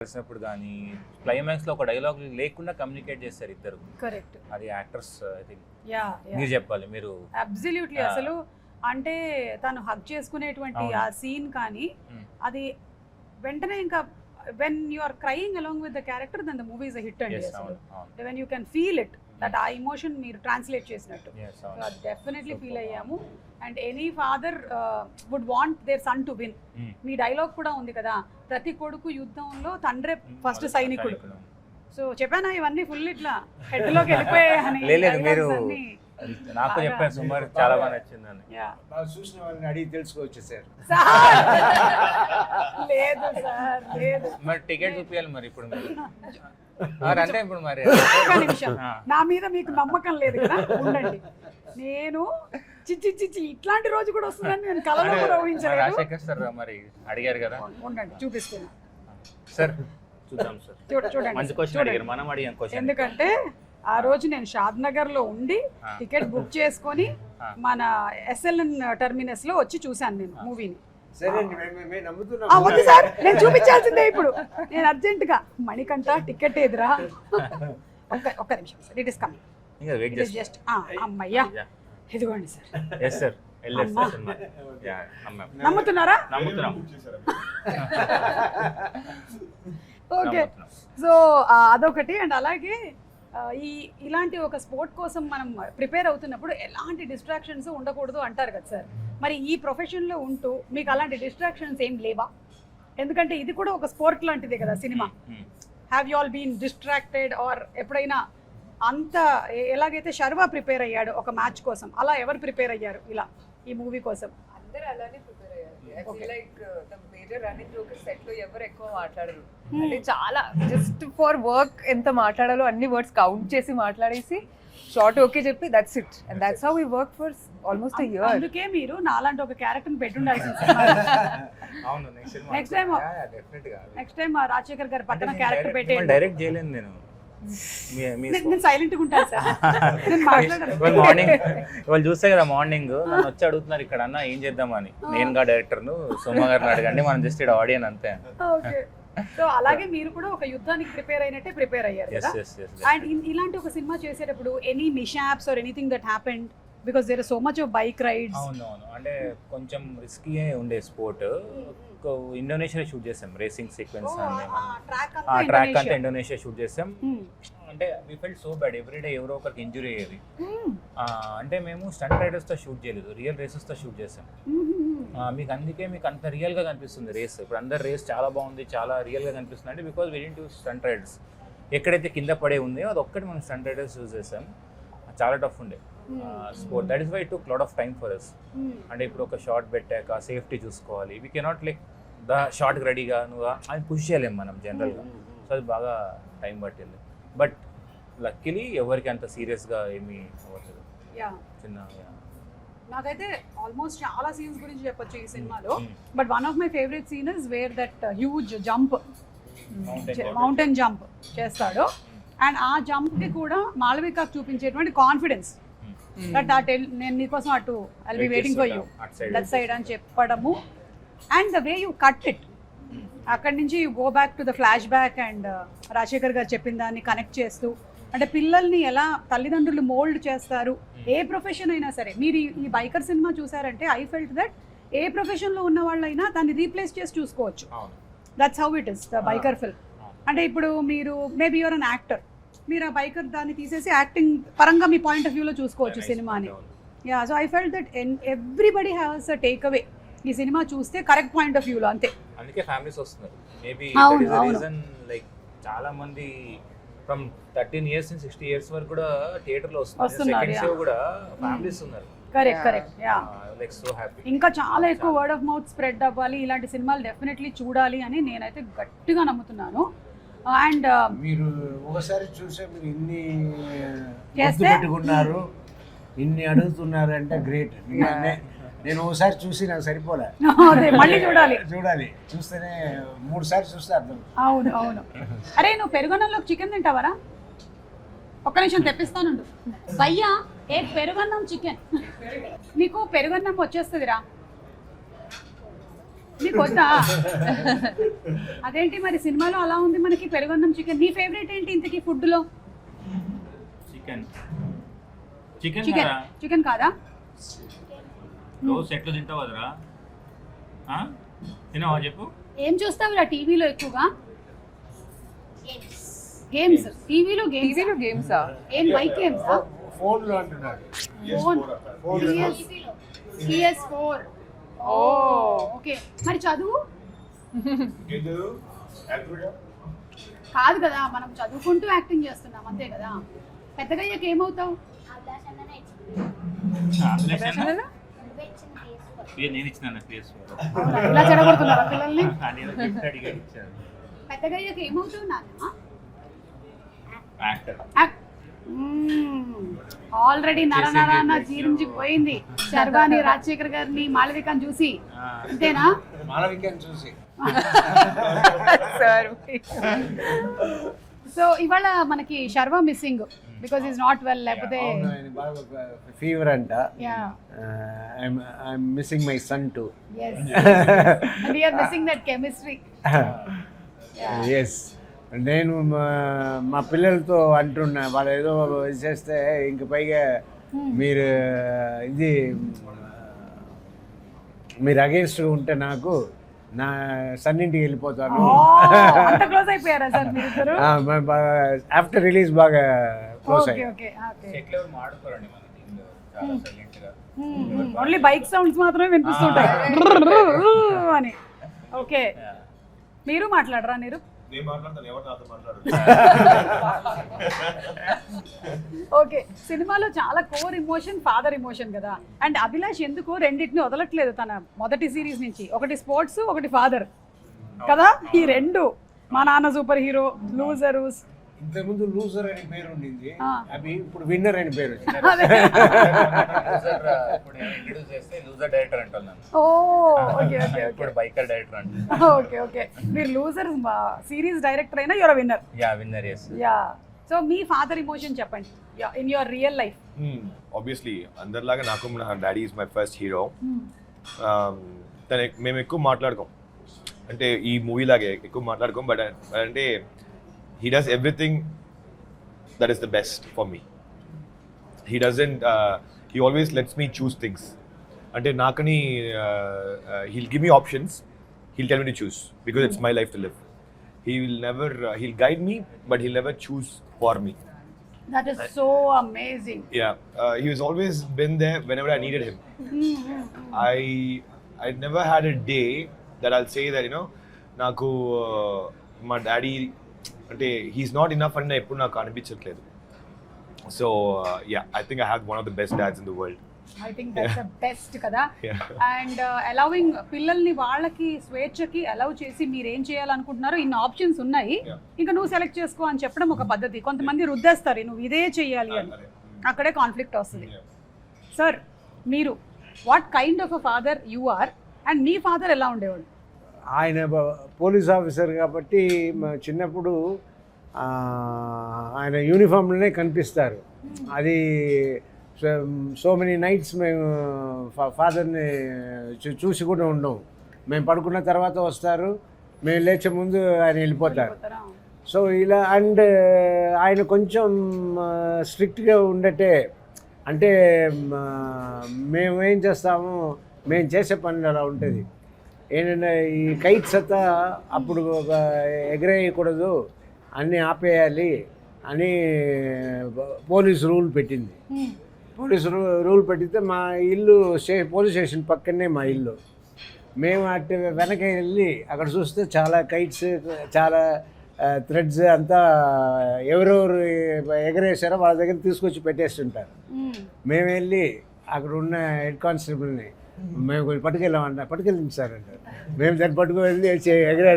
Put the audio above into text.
కలిసినప్పుడు కానీ క్లైమాక్స్లో ఒక డైలాగ్ లేకుండా కమ్యూనికేట్ చేస్తారు ఇద్దరు. కరెక్ట్. అది యాక్టర్స్ ఐ థింక్ యా మీరు చెప్పాలి. మీరు అబ్సల్యూట్లీ అసలు అంటే తను హగ్ చేసుకునేటువంటి ఆ సీన్ కానీ అది వెంటనే ఇంకా when you are crying along with the character then the movie is a hit అండి. అసలు when you can feel it that ఆ ఎమోషన్ మీరు ట్రాన్స్లేట్ చేసినట్టు అది డెఫినెట్లీ ఫీల్ అయ్యాము. And any father would want their son to win. మీ dialogue కూడా ఉంది కదా, ప్రతి కొడుకు యుద్ధంలో తండ్రే ఫస్ట్ సైనికుడు. సో చెప్పానా ఇవన్నీ ఫుల్ ఇట్లా హెడ్ లోకి వెళ్ళిపోయాయని. మీరు నాకు చెప్పాను సుమారు చాలా బాగా నచ్చిందని. చూసిన వాళ్ళని అడిగి తెలుసుకోవచ్చు సార్. లేదు సార్ లేదు. మరి టికెట్ చూపించాలి మరి ఇప్పుడు అంటే ఇప్పుడు మరి ఒక్క నిమిషం, నా మీద మీకు నమ్మకం లేదు కదా, ఉండండి. నేను చిచ్చి ఇట్లాంటి రోజు కూడా వస్తుందని నేను కలలో కూడా ఊహించలేదు. రాజశేఖర్ సార్ మరి అడిగారు కదా, ఉండండి చూపిస్తున్నా సార్. చూద్దాం సార్, చూడండి మంచి క్వశ్చన్ అడిగారు, మనం అడిగాం క్వశ్చన్. ఎందుకంటే ఆ రోజు నేను షాద్ నగర్ లో ఉండి టికెట్ బుక్ చేసుకొని మన ఎస్ఎల్ఎన్ టర్మినస్ లో వచ్చి చూశాను నేను మూవీని. వద్దు సార్, నేను చూపించాల్సిందే ఇప్పుడు. నేను అర్జెంట్ గా మణికంఠ టికెట్ ఏదిరా, ఒక్క నిమిషం sir, it is coming just. అమ్మయ్యా ఇదిగోండి సార్. నమ్ముతున్నారా? ఓకే. సో అదొకటి. అండ్ అలాగే ఇలాంటి ఒక స్పోర్ట్ కోసం మనం ప్రిపేర్ అవుతున్నప్పుడు ఎలాంటి డిస్ట్రాక్షన్స్ ఉండకూడదు అంటారు కదా సార్. మరి ఈ ప్రొఫెషన్లో ఉంటూ మీకు అలాంటి డిస్ట్రాక్షన్స్ ఏం లేవా? ఎందుకంటే ఇది కూడా ఒక స్పోర్ట్ లాంటిదే కదా సినిమా. Have you all been distracted or ఎప్పుడైనా అంత ఎలాగైతే శర్వా ప్రిపేర్ అయ్యాడు ఒక మ్యాచ్ కోసం, అలా ఎవరు ప్రిపేర్ అయ్యారు ఇలా ఈ మూవీ కోసం? అందరూ అలానే ప్రిపేర్ అయ్యారు. I feel like the major running joke set లో ఎవరు ఎక్కువ మాట్లాడరు. అంటే చాలా జస్ట్ ఫర్ వర్క్ ఎంత మాట్లాడాలో అన్ని వర్డ్స్ కౌంట్ చేసి మాట్లాడేసి షార్ట్ ఓకే చెప్పి that's it. And that's how we work for almost a year. అందుకే మీరు నాలాంటి ఒక క్యారెక్టర్ ని పెట్టుండాల్సింది. అవును, నెక్స్ట్ టైం రాజశేఖర్ గారి పక్కన క్యారెక్టర్ పెట్టే. డైరెక్ట్ చేయలేను నేను, నేను సైలెంట్ గా ఉంటాను సార్, నేను మాట్లాడను. మార్నింగ్ వాళ్ళు చూస్తే కదా, మార్నింగ్ నన్ను వచ్చి అడుగుతున్నారు ఇక్కడ అన్న ఏం చేద్దామని. నేను గా డైరెక్టర్ను సుమ గారిని అడగండి, మనం జస్ట్ ఇక్కడ ఆడియన్ అంతే. ఓకే. సో అలాగే మీరు కూడా ఒక యుద్ధానికి ప్రిపేర్ అయినట్టే ప్రిపేర్ అయ్యారు కదా. అండ్ ఇలాంటి ఒక సినిమా చేసేటప్పుడు any mishaps or anything that happened because there are so much of bike rides. అవునవును, అంటే కొంచెం రిస్కీ ఉండే స్పోర్ట్. ఇండోనేషియా షూట్ చేసాం రేసింగ్ సీక్వెన్స్ అన్ని, ఆ ట్రాక్ అంతా ఇండోనేషియా షూట్ చేసాం. అంటే we felt so bad, everyday ఎవరో ఒకరికి ఇంజురీ అయ్యేది. అంటే మేము స్టంట్ రైడర్స్తో షూట్ చేయలేదు, రియల్ రేసెస్తో షూట్ చేసాం. మీకు అందుకే మీకు అంత రియల్గా కనిపిస్తుంది రేస్. ఇప్పుడు అందరు రేస్ చాలా బాగుంది, చాలా రియల్గా కనిపిస్తుంది అంటే because we didn't use stunt riders. ఎక్కడైతే కింద పడే ఉందో అది ఒక్కటి మనం స్టంట్ రైడర్స్ యూజ్ చేసాం. చాలా టఫ్ ఉండే sport. That is why took lot of time for us. అంటే ఇప్పుడు ఒక షార్ట్ పెట్టాక సేఫ్టీ చూసుకోవాలి. వీ కెనాట్ లైక్ ద షార్ట్కి రెడీగా నువ్వు అది పుష్ చేయలేము మనం జనరల్గా. సో అది బాగా టైం పట్టింది. బట్ లక్కీలీ ఎవరికి అంత సీరియస్గా ఏమీ అవ్వలేదు. చిన్న నాకైతే ఆల్మోస్ట్ చాలా సీన్స్ గురించి చెప్పొచ్చు ఈ సినిమాలో. But one of my favourite scene is where that huge jump, mountain jump చేస్తాడు. అండ్ ఆ జంప్కి కూడా మాళవికకు చూపించేటువంటి కాన్ఫిడెన్స్ దట్ నేను నీకోసం అటు I will be waiting for you that side అని చెప్పడము. And the way you cut it, అక్కడి నుంచి you go back to the flash back and Rajasekhar గారు చెప్పిన దాన్ని కనెక్ట్ చేస్తూ, అంటే పిల్లల్ని ఎలా తల్లిదండ్రులు మోల్డ్ చేస్తారు ఏ ప్రొఫెషన్ అయినా సరే. మీరు ఈ బైకర్ సినిమా చూసారంటే ఐ ఫెల్ట్ దట్ ఏ ప్రొఫెషన్లో ఉన్న వాళ్ళైనా దాన్ని రీప్లేస్ చేసి చూసుకోవచ్చు. That's how it is the biker film. అంటే ఇప్పుడు మీరు మేబీ యువర్ అన్ యాక్టర్, మీరు ఆ బైకర్ దాన్ని తీసేసి యాక్టింగ్ పరంగా మీ పాయింట్ ఆఫ్ వ్యూలో చూసుకోవచ్చు సినిమాని. Yeah, so I felt that everybody has a take away ఈ సినిమా చూస్తే కరెక్ట్ పాయింట్ ఆఫ్ వ్యూలో. అంతే, అందుకే ఫ్యామిలీస్ వస్తున్నారు. మేబీ రీజన్ లైక్ చాలా మంది ఫ్రమ్ 13 years నుంచి 60 years వరకు కూడా థియేటర్ లో వస్తున్నారు. కూడా ఫ్యామిలీస్ ఉన్నారు. Correct. Yeah, like so happy. ఇంకా చాలా ఎక్కువ వర్డ్ ఆఫ్ మౌత్ స్ప్రెడ్ అవ్వాలి, ఇలాంటి సినిమాలు డెఫినెట్లీ చూడాలి అని నేనైతే గట్టిగా నమ్ముతున్నాను. అండ్ మీరు ఒకసారి చూసే మీరు ఇన్ని పెట్టుకున్నారు, ఇన్ని అడుగుతున్నారు అంటే గ్రేట్. నేను ఒకసారి చూసి నాకు సరిపోలే, మళ్ళీ చూడాలి చూస్తేనే 3 సార్లు చూస్తే అర్థం. అవును. అరే నువ్వు పెరుగన్నంలో చికెన్ తింటావరా? ఒక్క నిమిషం తెప్పిస్తానుండు. భయ్యా ఏ పెరుగన్నం చికెన్. నీకు పెరుగన్నం వచ్చేస్తుందిరా. నీకు వద్దా? అదేంటి మరి సినిమాలో అలా ఉంది మనకి పెరుగన్నం చికెన్. నీ ఫేవరెట్ ఏంటి ఇంతకీ ఫుడ్లో? చికెన్ చికెన్ చికెన్ చికెన్ కాదా? రోజు ఎట్లా తింటావు కదరా? తిన్నావా చెప్పు. ఏం చూస్తావురా టీవీలో ఎక్కువగా? గేమ్స్. టీవీలో గేమ్సా? ఏం బైక్ గేమ్సా? ఫోన్లో అంటున్నాడు. Phone PS4. ఓ ఓకే. మరి చదువు కాదు కదా, మనం చదువుకుంటూ యాక్టింగ్ చేస్తున్నాం అంతే కదా. పెద్దగా అయ్యాక ఏమవుతావు? నేను ఇచ్చిన ఇలా చెడగొడుతున్నారా పిల్లల్ని? ఇచ్చాను. పెద్దగా అయ్యాక ఏమవుతావు నాన్న? యాక్టర్. ఆల్రెడీ నరనరాన జీర్ణించిపోయింది శర్వాణి రాజశేఖర్ గారిని మాళవికని చూసి. అంతేనా? మాలవికని చూసి. సార్ సో ఇవాళ మనకి Sharva missing because is not well. లేకపోతే ఫీవర్ అంట. yeah I'm missing my son too. yes and we are missing that chemistry. Yes. నేను మా పిల్లలతో అంటున్నా, వాళ్ళు ఏదో చేస్తే ఇంక పైగా మీరు అగేన్స్ట్ ఉంటే నాకు నా సన్నింటికి వెళ్ళిపోతాను. అంత క్లోజ్ అయిపోయారా సార్ మీరు? ఆఫ్టర్ రిలీజ్ బాగా క్లోజ్ ఓకే అయ్యారు. Okay okay. చెట్లు ఎవరు మాడుకోరండి మన టీంలో, చాలా సైలెంట్ గా. ఓన్లీ బైక్ సౌండ్స్ మాత్రమే వినిపిస్తుంటాయి అని. ఓకే, మీరు మాట్లాడరా? మీరు నేను మాట్లాడతాను, ఎవరు నాతో మాట్లాడు. ఓకే. సినిమాలో చాలా కోర్ ఇమోషన్ ఫాదర్ ఇమోషన్ కదా. అండ్ అభిలాష్ ఎందుకు రెండింటిని వదలట్లేదు తన మొదటి సిరీస్ నుంచి. ఒకటి స్పోర్ట్స్, ఒకటి ఫాదర్ కదా. ఈ రెండు, మా నాన్న సూపర్ హీరో, లూజరు. ఇంతకుముందు లూజర్ అని పేరు ఉండింది, అవి ఇప్పుడు విన్నర్ అని పేరు వచ్చింది. ఇప్పుడు ఇంట్రడ్యూస్ చేస్తే లూజర్ డైరెక్టర్ అంటున్నాను. ఓ ఓకే ఓకే ఇప్పుడు బైకర్ డైరెక్టర్ అంటున్నాను. Okay okay. మీరు లూజర్ సిరీస్ డైరెక్టర్ అయినా your winner. Yeah winner. Yes. Yeah. So మీ ఫాదర్ ఇమోషన్ చెప్పండి in your real life. Obviously అందరిలాగా నాకు నా daddy is my first hero. మేము ఎక్కువ మాట్లాడుకోం, అంటే ఈ మూవీ లాగే ఎక్కువ మాట్లాడుకోం. బట్ అంటే he does everything that is the best for me. He doesn't he always lets me choose things. Ante nakani he'll give me options, he'll tell me to choose because it's my life to live. He will never he'll guide me, but he'll never choose for me. That is so amazing. Yeah, he has always been there whenever I needed him. I never had a day that I'll say that, you know, naku my daddy అంటే he's not enough అని ఎప్పుడు నాకు అనిపించట్లేదు. So yeah, I think I have one of the best dads in the world. I think that's the best కదా. And allowing పిల్లల్ని వాళ్ళకి స్వేచ్ఛకి allow చేసి మీరు ఏం చేయాలనుకుంటున్నారో ఇన్ని ఆప్షన్స్ ఉన్నాయి, ఇంకా నువ్వు సెలెక్ట్ చేసుకో అని చెప్పడం ఒక పద్ధతి. కొంతమంది రుద్దేస్తారు నువ్వు ఇదే చేయాలి అని, అక్కడే కాన్ఫ్లిక్ట్ వస్తుంది. సార్, మీరు what kind of a father you are and మీ ఫాదర్ ఎలా ఉండేవాడు? ఆయన పోలీస్ ఆఫీసర్ కాబట్టి చిన్నప్పుడు ఆయన యూనిఫామ్లోనే కనిపిస్తారు. అది సో మెనీ నైట్స్ మేము ఫాదర్ని చూసి కూడా ఉండము. మేము పడుకున్న తర్వాత వస్తారు, మేము లేచే ముందు ఆయన వెళ్ళిపోతారు. సో ఇలా. అండ్ ఆయన కొంచెం స్ట్రిక్ట్గా ఉండటే, అంటే మేము ఏం చేస్తాము, మేము చేసే పనులు అలా ఉంటుంది. ఏంటంటే ఈ కైట్స్ అంతా అప్పుడు ఎగరేయకూడదు, అన్నీ ఆపేయాలి అని పోలీస్ రూల్ పెట్టింది. పోలీస్ రూల్ పెట్టితే మా ఇల్లు పోలీస్ స్టేషన్ పక్కనే మా ఇల్లు. మేము అటు వెనక వెళ్ళి అక్కడ చూస్తే చాలా కైట్స్, చాలా థ్రెడ్స్ అంతా ఎవరెవరు ఎగరేసారో వాళ్ళ దగ్గర తీసుకొచ్చి పెట్టేస్తుంటారు. మేము వెళ్ళి అక్కడ ఉన్న హెడ్ కానిస్టేబుల్ని మేము పట్టుకెళ్ళామంట, పట్టుకెళ్ళింది సార్ అంటారు. మేము దాన్ని పట్టుకు వెళ్ళి ఎగరేస్తాం.